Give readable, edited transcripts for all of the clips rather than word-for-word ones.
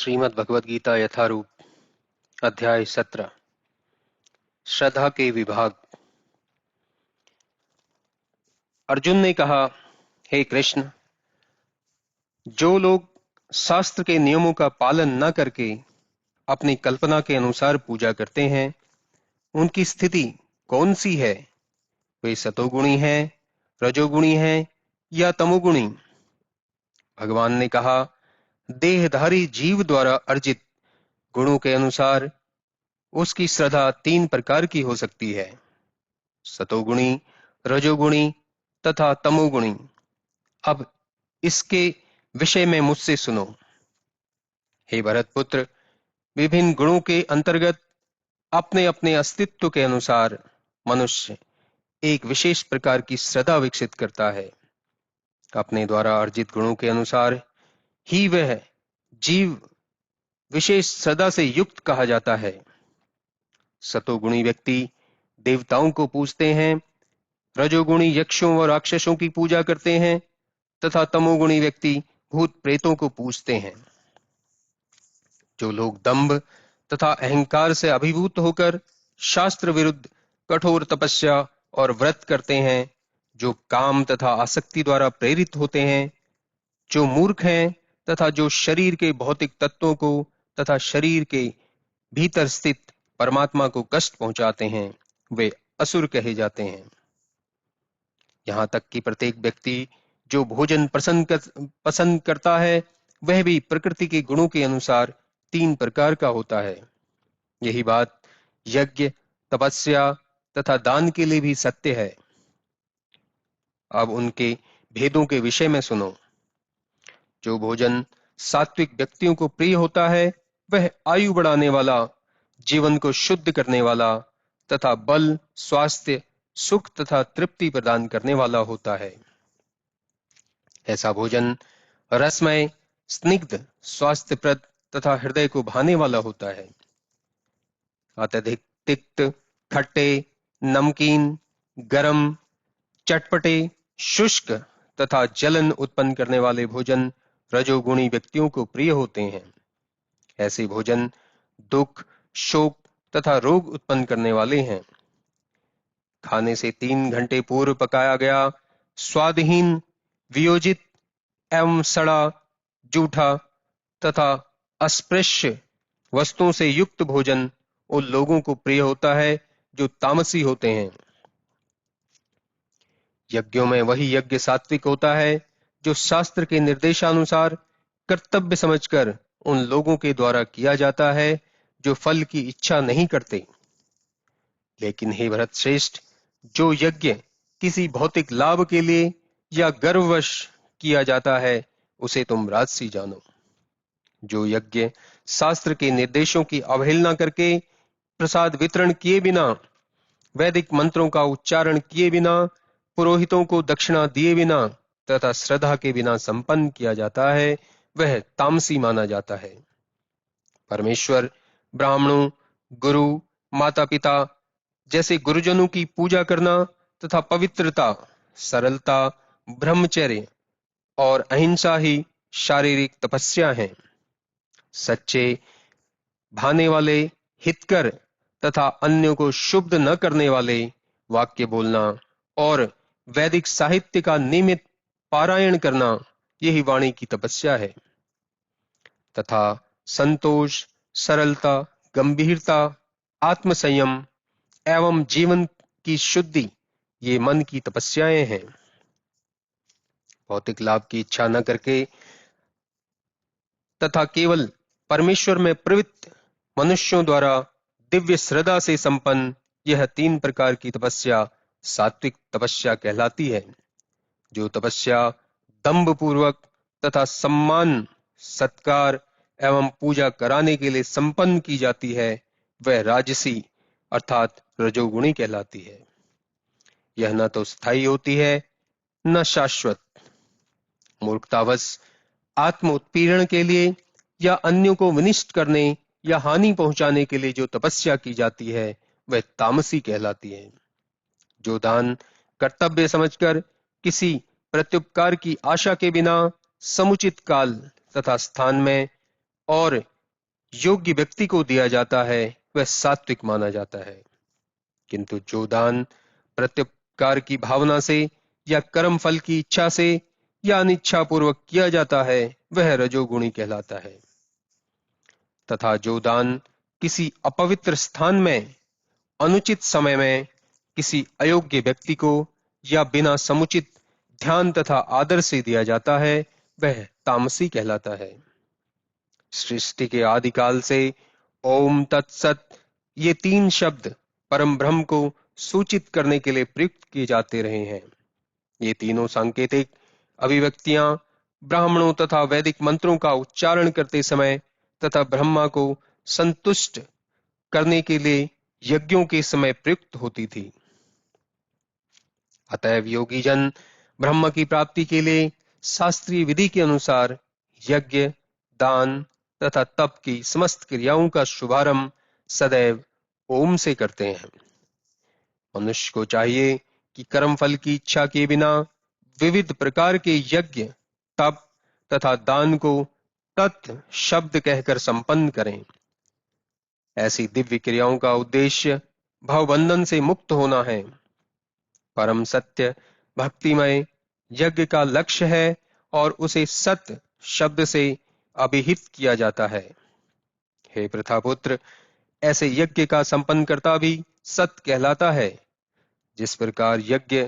श्रीमद् भगवद गीता यथारूप अध्याय 17 श्रद्धा के विभाग। अर्जुन ने कहा, हे कृष्ण, जो लोग शास्त्र के नियमों का पालन न करके अपनी कल्पना के अनुसार पूजा करते हैं, उनकी स्थिति कौन सी है? वे सतोगुणी हैं, रजोगुणी हैं या तमोगुणी? भगवान ने कहा, देहधारी जीव द्वारा अर्जित गुणों के अनुसार उसकी श्रद्धा 3 प्रकार की हो सकती है, सतोगुणी, रजोगुणी तथा तमोगुणी। अब इसके विषय में मुझसे सुनो। हे भरतपुत्र, विभिन्न गुणों के अंतर्गत अपने अपने अस्तित्व के अनुसार मनुष्य एक विशेष प्रकार की श्रद्धा विकसित करता है। अपने द्वारा अर्जित गुणों के अनुसार ही वह जीव विशेष श्रद्धा से युक्त कहा जाता है। सतोगुणी व्यक्ति देवताओं को पूजते हैं, रजोगुणी यक्षों व राक्षसों की पूजा करते हैं तथा तमोगुणी व्यक्ति भूत प्रेतों को पूजते हैं। जो लोग दंभ तथा अहंकार से अभिभूत होकर शास्त्र विरुद्ध कठोर तपस्या और व्रत करते हैं, जो काम तथा आसक्ति द्वारा प्रेरित होते हैं, जो मूर्ख हैं तथा जो शरीर के भौतिक तत्वों को तथा शरीर के भीतर स्थित परमात्मा को कष्ट पहुंचाते हैं, वे असुर कहे जाते हैं। यहां तक कि प्रत्येक व्यक्ति जो भोजन पसंद करता है, वह भी प्रकृति के गुणों के अनुसार 3 प्रकार का होता है। यही बात यज्ञ, तपस्या तथा दान के लिए भी सत्य है। अब उनके भेदों के विषय में सुनो। जो भोजन सात्विक व्यक्तियों को प्रिय होता है, वह आयु बढ़ाने वाला, जीवन को शुद्ध करने वाला तथा बल, स्वास्थ्य, सुख तथा तृप्ति प्रदान करने वाला होता है। ऐसा भोजन रसमय, स्निग्ध, स्वास्थ्यप्रद तथा हृदय को भाने वाला होता है। अत्यधिक तिक्त, खट्टे, नमकीन, गरम, चटपटे, शुष्क तथा जलन उत्पन्न करने वाले भोजन रजोगुणी व्यक्तियों को प्रिय होते हैं। ऐसे भोजन दुख, शोक तथा रोग उत्पन्न करने वाले हैं। खाने से 3 घंटे पूर्व पकाया गया स्वादहीन, वियोजित एवं सड़ा, जूठा तथा अस्पृश्य वस्तुओं से युक्त भोजन उन लोगों को प्रिय होता है जो तामसी होते हैं। यज्ञों में वही यज्ञ सात्विक होता है जो शास्त्र के निर्देशानुसार कर्तव्य समझकर उन लोगों के द्वारा किया जाता है जो फल की इच्छा नहीं करते। लेकिन हे भरत श्रेष्ठ, जो यज्ञ किसी भौतिक लाभ के लिए या गर्ववश किया जाता है, उसे तुम राजसी जानो। जो यज्ञ शास्त्र के निर्देशों की अवहेलना करके, प्रसाद वितरण किए बिना, वैदिक मंत्रों का उच्चारण किए बिना, पुरोहितों को दक्षिणा दिए बिना तथा श्रद्धा के बिना संपन्न किया जाता है, वह तामसी माना जाता है। परमेश्वर, ब्राह्मणों, गुरु, माता पिता जैसे गुरुजनों की पूजा करना तथा पवित्रता, सरलता, ब्रह्मचर्य और अहिंसा ही शारीरिक तपस्या है। सच्चे, भाने वाले, हितकर तथा अन्यों को शुभ न करने वाले वाक्य बोलना और वैदिक साहित्य का नियमित पारायण करना, यही वाणी की तपस्या है। तथा संतोष, सरलता, गंभीरता, आत्मसंयम एवं जीवन की शुद्धि, ये मन की तपस्याएं हैं। भौतिक लाभ की इच्छा न करके तथा केवल परमेश्वर में प्रवृत्त मनुष्यों द्वारा दिव्य श्रद्धा से संपन्न यह 3 प्रकार की तपस्या सात्विक तपस्या कहलाती है। जो तपस्या दंभ पूर्वक तथा सम्मान, सत्कार एवं पूजा कराने के लिए संपन्न की जाती है, वह राजसी अर्थात रजोगुणी कहलाती है। यह न तो स्थायी होती है न शाश्वत। मूर्खतावश आत्म उत्पीड़न के लिए या अन्यों को विनिष्ट करने या हानि पहुंचाने के लिए जो तपस्या की जाती है, वह तामसी कहलाती है। जो दान कर्तव्य समझकर किसी प्रत्युपकार की आशा के बिना समुचित काल तथा स्थान में और योग्य व्यक्ति को दिया जाता है वह सात्विक माना जाता है, किंतु जो दान प्रत्युपकार की भावना से या कर्म फल की इच्छा से या अनिच्छा पूर्वक किया जाता है वह रजोगुणी कहलाता है, तथा जो दान किसी अपवित्र स्थान में अनुचित समय में किसी अयोग्य व्यक्ति को या बिना समुचित ध्यान तथा आदर से दिया जाता है वह तामसी कहलाता है। सृष्टि के आदिकाल से ओम तत्सत ये तीन शब्द परम ब्रह्म को सूचित करने के लिए प्रयुक्त किए जाते रहे हैं। ये तीनों सांकेतिक अभिव्यक्तियां ब्राह्मणों तथा वैदिक मंत्रों का उच्चारण करते समय तथा ब्रह्मा को संतुष्ट करने के लिए यज्ञों के समय प्रयुक्त होती थी। अतएव योगी जन ब्रह्म की प्राप्ति के लिए शास्त्रीय विधि के अनुसार यज्ञ, दान तथा तप की समस्त क्रियाओं का शुभारंभ सदैव ओम से करते हैं। मनुष्य को चाहिए कि कर्म फल की इच्छा के बिना विविध प्रकार के यज्ञ, तप तथा दान को तत् शब्द कहकर संपन्न करें। ऐसी दिव्य क्रियाओं का उद्देश्य भवबंधन से मुक्त होना है। परम सत्य भक्तिमय यज्ञ का लक्ष्य है और उसे सत्य शब्द से अभिहित किया जाता है। हे प्रथापुत्र, ऐसे यज्ञ का संपन्न करता भी सत्य कहलाता है। जिस प्रकार यज्ञ,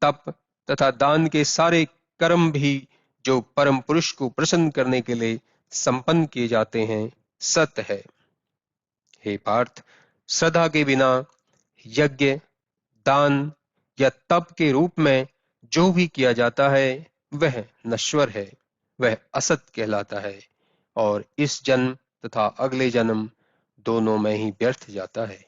तप तथा दान के सारे कर्म भी जो परम पुरुष को प्रसन्न करने के लिए संपन्न किए जाते हैं सत्य है। हे पार्थ, श्रद्धा के बिना यज्ञ, दान या तप के रूप में जो भी किया जाता है वह नश्वर है, वह असत कहलाता है और इस जन्म तथा अगले जन्म दोनों में ही व्यर्थ जाता है।